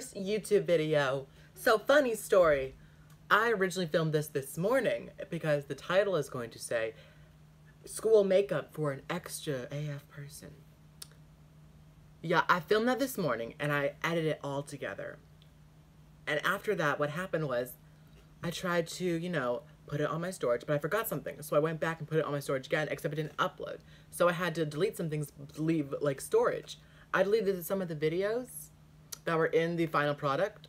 first YouTube video. So funny story. I originally filmed this morning because the title is going to say school makeup for an extra AF person. Yeah, I filmed that this morning and I edited it all together. And after that, what happened was I tried to, you know, put it on my storage, but I forgot something. So I went back and put it on my storage again, except it didn't upload. So I had to delete some things, leave like storage. I deleted some of the videos that were in the final product,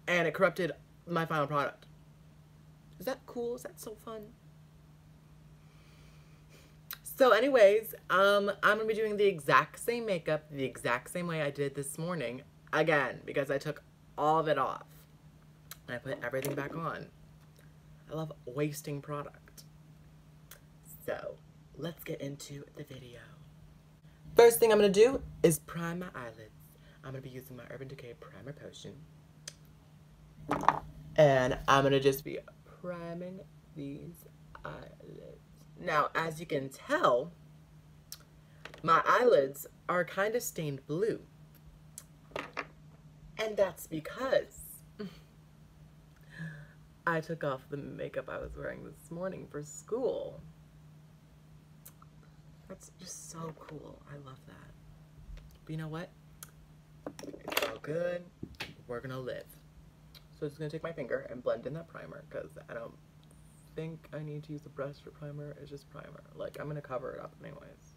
and it corrupted my final product. Is that cool? Is that so fun? So anyways, I'm gonna be doing the exact same makeup the exact same way I did this morning again, because I took all of it off and I put everything back on. I love wasting product. So let's get into the video. First thing I'm gonna do is prime my eyelids. I'm gonna be using my Urban Decay Primer Potion. And I'm gonna just be priming these eyelids. Now, as you can tell, my eyelids are kind of stained blue. And that's because I took off the makeup I was wearing this morning for school. That's just so cool. I love that. But you know what? It's all good. We're gonna live. So I'm just gonna take my finger and blend in that primer because I don't think I need to use a brush for primer. It's just primer. Like, I'm gonna cover it up anyways.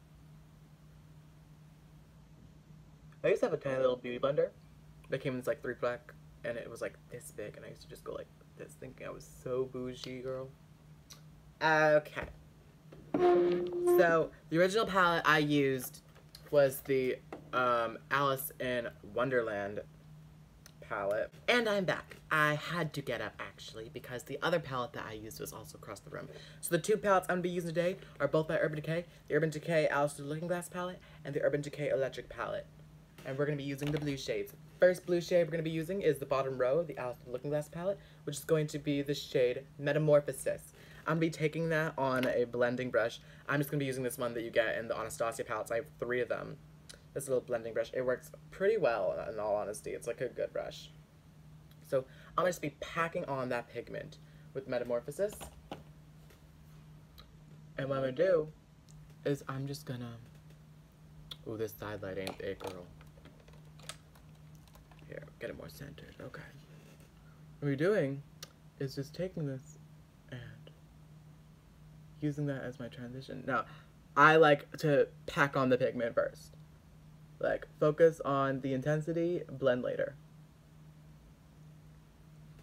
I used to have a tiny little beauty blender that came in this like 3-pack, and it was like this big, and I used to just go like this, thinking I was so bougie, girl. Okay. So the original palette I used was the Alice in Wonderland palette. And I'm back. I had to get up actually because the other palette that I used was also across the room. So the two palettes I'm going to be using today are both by Urban Decay. The Urban Decay Alice Through the Looking Glass palette and the Urban Decay Electric palette. And we're going to be using the blue shades. First blue shade we're going to be using is the bottom row, the Alice Through the Looking Glass palette, which is going to be the shade Metamorphosis. I'm going to be taking that on a blending brush. I'm just going to be using this one that you get in the Anastasia palettes. I have 3 of them. This little blending brush. It works pretty well, in all honesty. It's like a good brush. So I'm going to just be packing on that pigment with Metamorphosis. And what I'm going to do is I'm just going to... Ooh, this side light ain't it, girl. Here, get it more centered. Okay. What we're doing is just taking this and using that as my transition. Now, I like to pack on the pigment first. Like, focus on the intensity, blend later.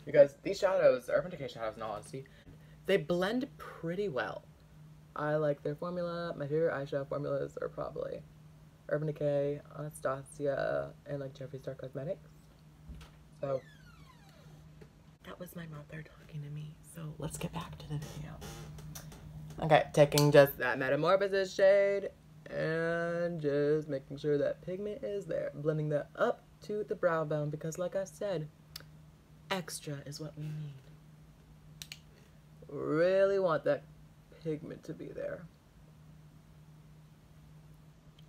Because these shadows, Urban Decay shadows in all honesty, they blend pretty well. I like their formula. My favorite eyeshadow formulas are probably Urban Decay, Anastasia, and like Jeffree Star Cosmetics. So, that was my mother talking to me. So, let's get back to the video. Okay, taking just that Metamorphosis shade and just making sure that pigment is there. Blending that up to the brow bone because like I said, extra is what we need. Really want that pigment to be there.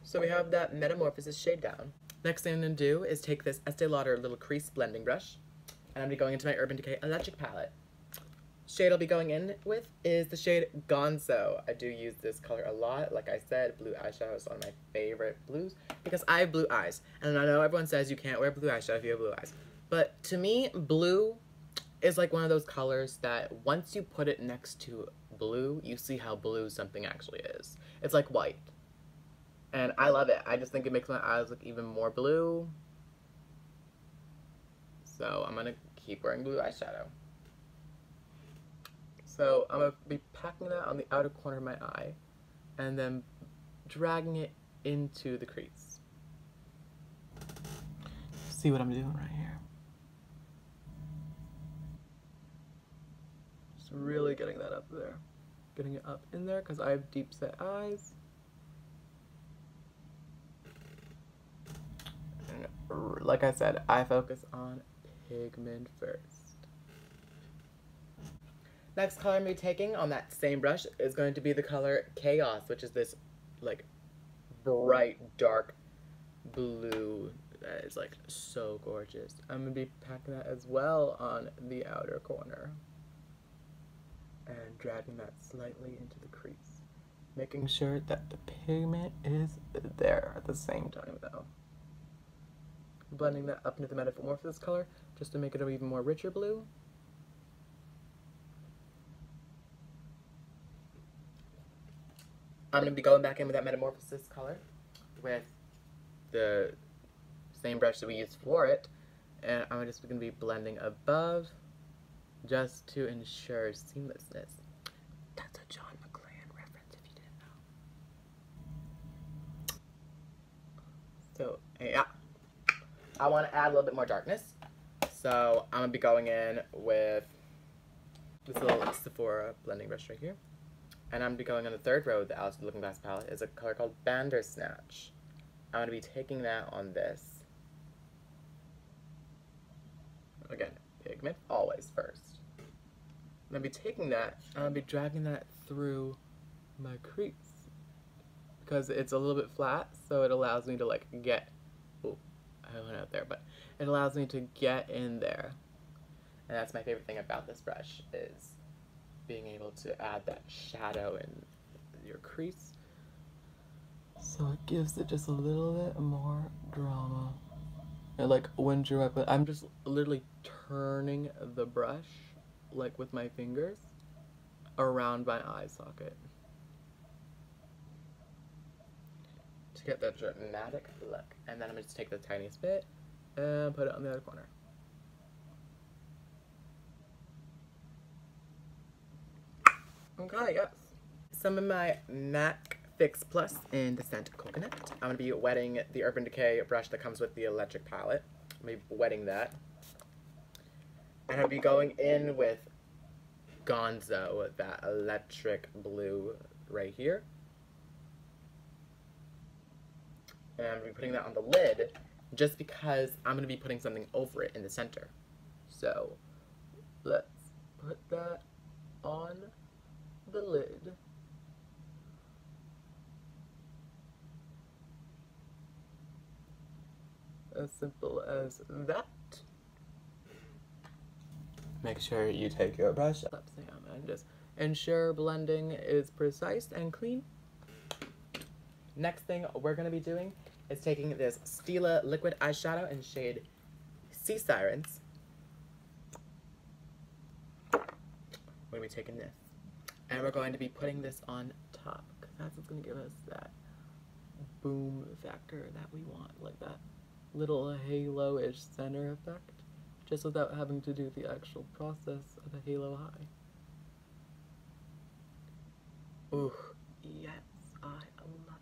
So we have that Metamorphosis shade down. Next thing I'm going to do is take this Estee Lauder little crease blending brush, and I'm going to be going into my Urban Decay Electric palette. Shade I'll be going in with is the shade Gonzo. I do use this color a lot. Like I said, blue eyeshadow is one of my favorite blues because I have blue eyes. And I know everyone says you can't wear blue eyeshadow if you have blue eyes. But to me, blue is like one of those colors that once you put it next to blue, you see how blue something actually is. It's like white. And I love it. I just think it makes my eyes look even more blue. So I'm going to keep wearing blue eyeshadow. So I'm going to be packing that on the outer corner of my eye and then dragging it into the crease. See what I'm doing right here. Just really getting that up there. Getting it up in there because I have deep set eyes. And like I said, I focus on pigment first. Next color I'm going to be taking on that same brush is going to be the color Chaos, which is this like bright dark blue That is like so gorgeous. I'm gonna be packing that as well on the outer corner. And dragging that slightly into the crease. Making sure that the pigment is there at the same time though. Blending that up into the Metamorphosis color just to make it an even more richer blue. I'm going to be going back in with that Metamorphosis color with the same brush that we used for it. And I'm just going to be blending above just to ensure seamlessness. That's a John McClane reference if you didn't know. So, yeah. I want to add a little bit more darkness. So, I'm going to be going in with this little Sephora blending brush right here. And I'm going to be going on the third row of the Alice Looking Glass palette is a color called Bandersnatch. I'm going to be taking that on this. Again, pigment always first. I'm going to be taking that, and I'll be dragging that through my crease. Because it's a little bit flat, so it allows me to like get, oh, I went out there, but it allows me to get in there. And that's my favorite thing about this brush is being able to add that shadow in your crease. So it gives it just a little bit more drama. And like when drew up, I'm just literally turning the brush, like with my fingers, around my eye socket. To get that dramatic look. And then I'm gonna just take the tiniest bit and put it on the other corner. Okay, yes. Some of my MAC Fix Plus in the scent Coconut. I'm going to be wetting the Urban Decay brush that comes with the electric palette. I'm going to be wetting that. And I'll be going in with Gonzo, that electric blue right here. And I'm going to be putting that on the lid just because I'm going to be putting something over it in the center. So, let's put that on the lid. As simple as that. Make sure you take your brush up, Sam, and just ensure blending is precise and clean. Next thing we're going to be doing is taking this Stila liquid eyeshadow in shade Sea Sirens. We're going to be taking this. And we're going to be putting this on top, because that's what's going to give us that boom factor that we want, like that little halo-ish center effect, just without having to do the actual process of a halo high. Ooh, yes, I love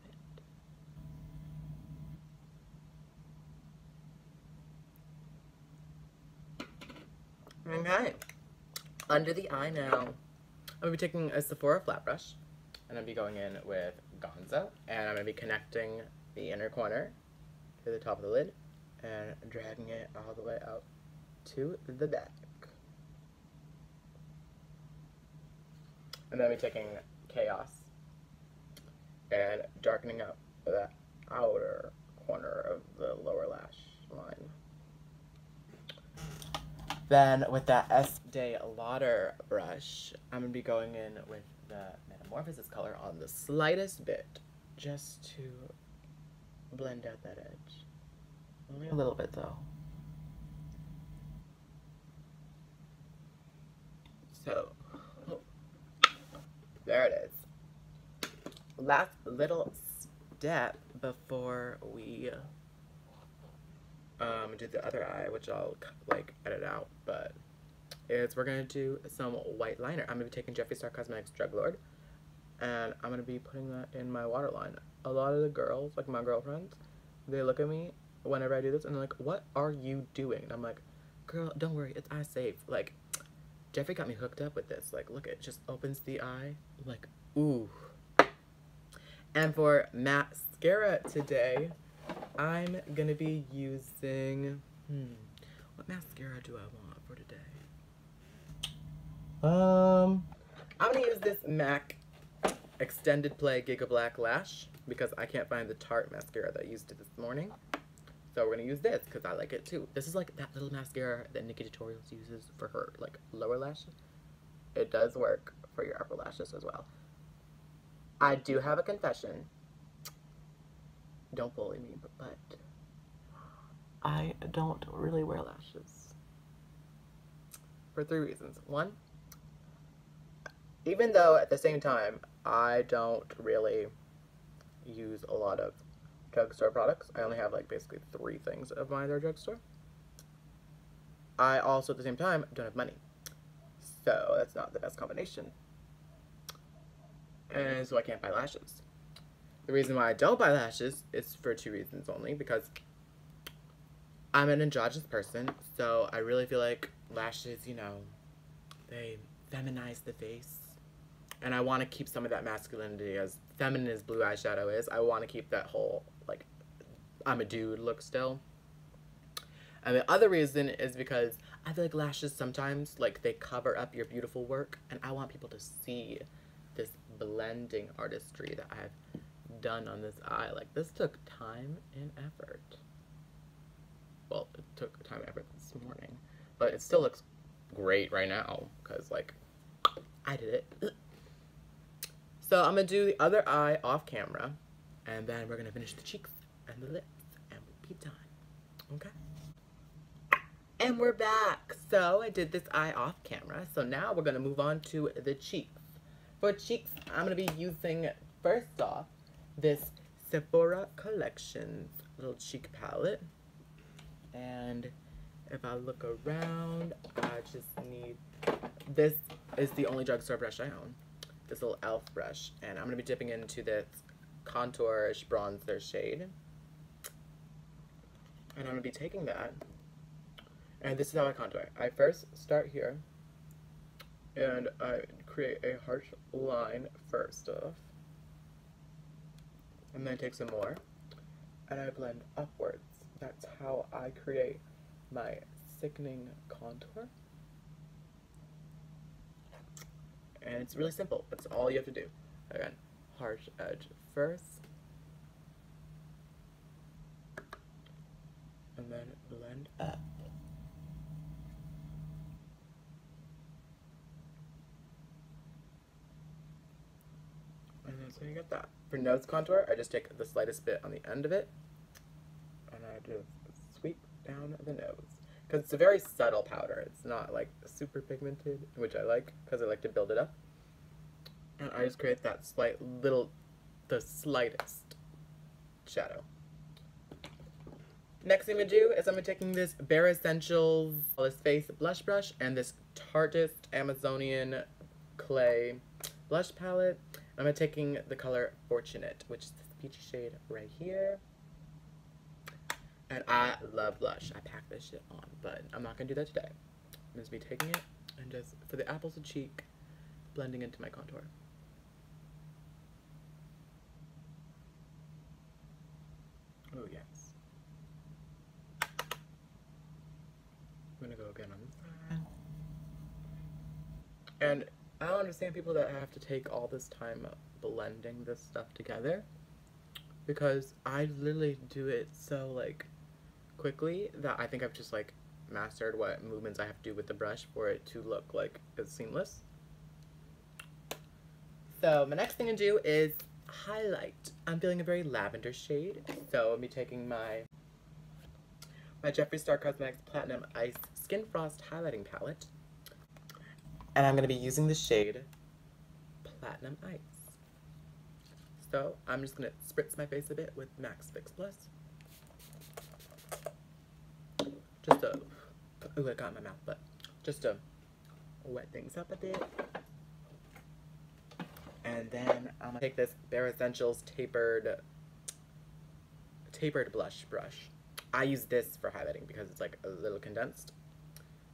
it. Okay, under the eye now. I'm going to be taking a Sephora flat brush, and I'll be going in with Gonzo, and I'm going to be connecting the inner corner to the top of the lid, and dragging it all the way out to the back. And then I'll be taking Chaos, and darkening up that outer corner of the lower lash line. Then with that Estee Lauder brush, I'm going to be going in with the Metamorphosis color on the slightest bit, just to blend out that edge. Only a little bit though. So, there it is. Last little step before we do the other eye, which I'll like edit out, but is we're gonna do some white liner. I'm gonna be taking Jeffree Star Cosmetics Drug Lord, and I'm gonna be putting that in my waterline. A lot of the girls, like my girlfriends, they look at me whenever I do this and they're like, "What are you doing?" And I'm like, "Girl, don't worry, it's eye safe." Like, Jeffree got me hooked up with this. Like, look, it just opens the eye. Like, ooh. And for mascara today, I'm gonna be using, what mascara do I want for today? I'm gonna use this MAC Extended Play Giga Black Lash because I can't find the Tarte mascara that I used this morning. So So we're gonna use this because I like it too. This is like that little mascara that Nikki Tutorials uses for her like lower lashes. It does work for your upper lashes as well. I do have a confession. Don't bully me, but I don't really wear lashes. For 3 reasons. One, even though at the same time I don't really use a lot of drugstore products, I only have like basically 3 things of mine that are drugstore. I also at the same time don't have money. So that's not the best combination. And so I can't buy lashes. The reason why I don't buy lashes is for 2 reasons only, because I'm an androgynous person, so I really feel like lashes, you know, they feminize the face. And I want to keep some of that masculinity, as feminine as blue eyeshadow is. I want to keep that whole, like, I'm a dude look still. And the other reason is because I feel like lashes sometimes, like, they cover up your beautiful work, and I want people to see this blending artistry that I've done on this eye. Like, this took time and effort. Well, it took time and effort this morning, but it still looks great right now, because, like, I did it. So I'm gonna do the other eye off camera, and then we're gonna finish the cheeks and the lips, and we'll be done. Okay? And we're back. So I did this eye off camera, so now we're gonna move on to the cheeks. For cheeks, I'm gonna be using, first off, this Sephora Collections little cheek palette. And if I look around, I just need, this is the only drugstore brush I own. This little e.l.f. brush. And I'm going to be dipping into this contour-ish bronzer shade. And I'm going to be taking that. And this is how I contour. I first start here. And I create a harsh line first off. And then take some more. And I blend upwards. That's how I create my sickening contour. And it's really simple. That's all you have to do. Again, harsh edge first. And then blend up. And that's how you get that. For nose contour, I just take the slightest bit on the end of it. And I just sweep down the nose. Because it's a very subtle powder. It's not like super pigmented, which I like because I like to build it up. And I just create that the slightest shadow. Next thing I'm going to do is I'm taking this Bare Essentials Flawless Face blush brush and this Tarteist Amazonian Clay blush palette. I'm taking the color Fortunate, which is this peachy shade right here. And I love blush. I pack this shit on, but I'm not going to do that today. I'm going to be taking it and just, for the apples of cheek, blending into my contour. Oh, yes. I'm going to go again on this side. And I don't understand people that have to take all this time blending this stuff together, because I literally do it so, like, quickly that I think I've just like mastered what movements I have to do with the brush for it to look like it's seamless. So my next thing to do is highlight. I'm feeling a very lavender shade, so I'll be taking my Jeffree Star Cosmetics Platinum Ice Skin Frost Highlighting Palette, and I'm going to be using the shade Platinum Ice. So I'm just going to spritz my face a bit with MAC Fix Plus. Just to, ooh, it got in my mouth, but just to wet things up a bit. And then I'm gonna take this Bare Essentials tapered blush brush. I use this for highlighting because it's like a little condensed.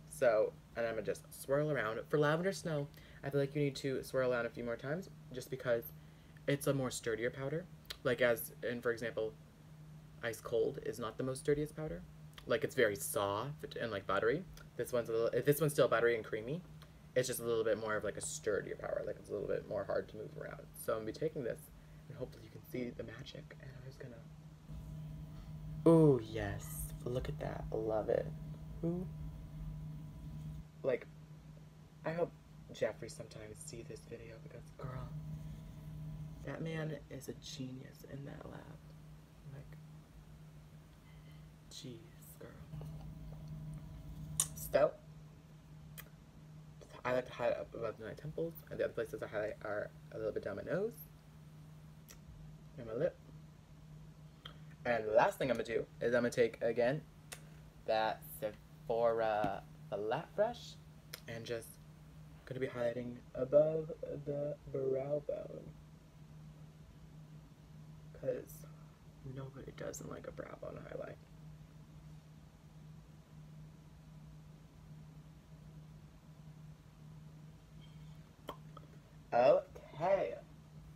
So, and I'm gonna just swirl around. For Lavender Snow, I feel like you need to swirl around a few more times just because it's a more sturdier powder. Like as in, for example, Ice Cold is not the most sturdiest powder. Like, it's very soft and like buttery. This one's still buttery and creamy. It's just a little bit more of like a sturdier powder. Like, it's a little bit more hard to move around. So I'm gonna be taking this, and hopefully you can see the magic. And I'm just gonna Oh, yes. Look at that. Love it. Ooh. Like, I hope Jeffree sometimes see this video because, girl, that man is a genius in that lab. Like, jeez, girl. So, I like to highlight up above my temples, and the other places I highlight are a little bit down my nose and my lip. And the last thing I'm gonna do is I'm gonna take again that Sephora flat brush and just gonna be highlighting above the brow bone, because nobody doesn't like a brow bone highlight. Okay,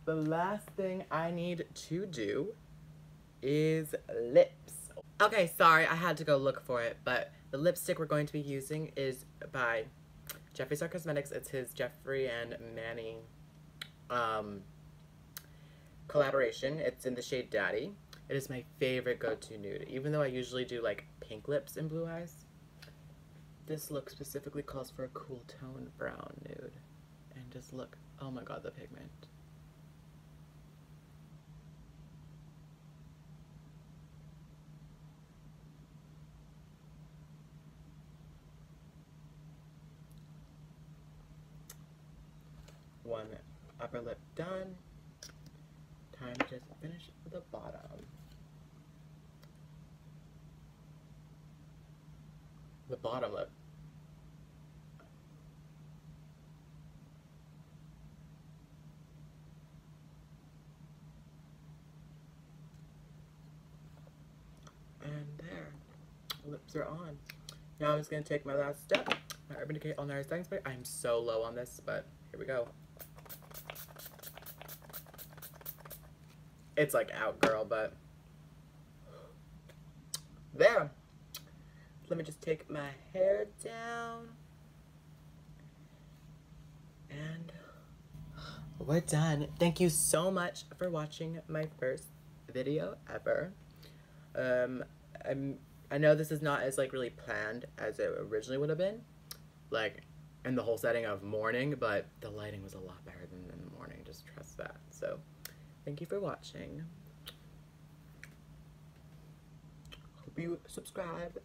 the last thing I need to do is lips. Okay, sorry, I had to go look for it, but the lipstick we're going to be using is by Jeffree Star Cosmetics. It's his Jeffree and Manny collaboration. It's in the shade Daddy. It is my favorite go-to nude, even though I usually do like pink lips and blue eyes. This look specifically calls for a cool tone brown nude. And just look, oh my god, the pigment. One upper lip done. Time to just finish the bottom. The bottom lip. And there. Lips are on. Now I'm just going to take my last step. My Urban Decay All Night Setting Spray. I'm so low on this, but here we go. It's like out, girl, but there. Let me just take my hair down. And we're done. Thank you so much for watching my first video ever. I know this is not as like really planned as it originally would have been, like in the whole setting of morning, but the lighting was a lot better than in the morning, just trust that. So thank you for watching. Hope you subscribe,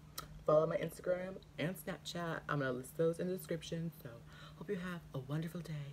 follow my Instagram and Snapchat. I'm gonna list those in the description. So hope you have a wonderful day.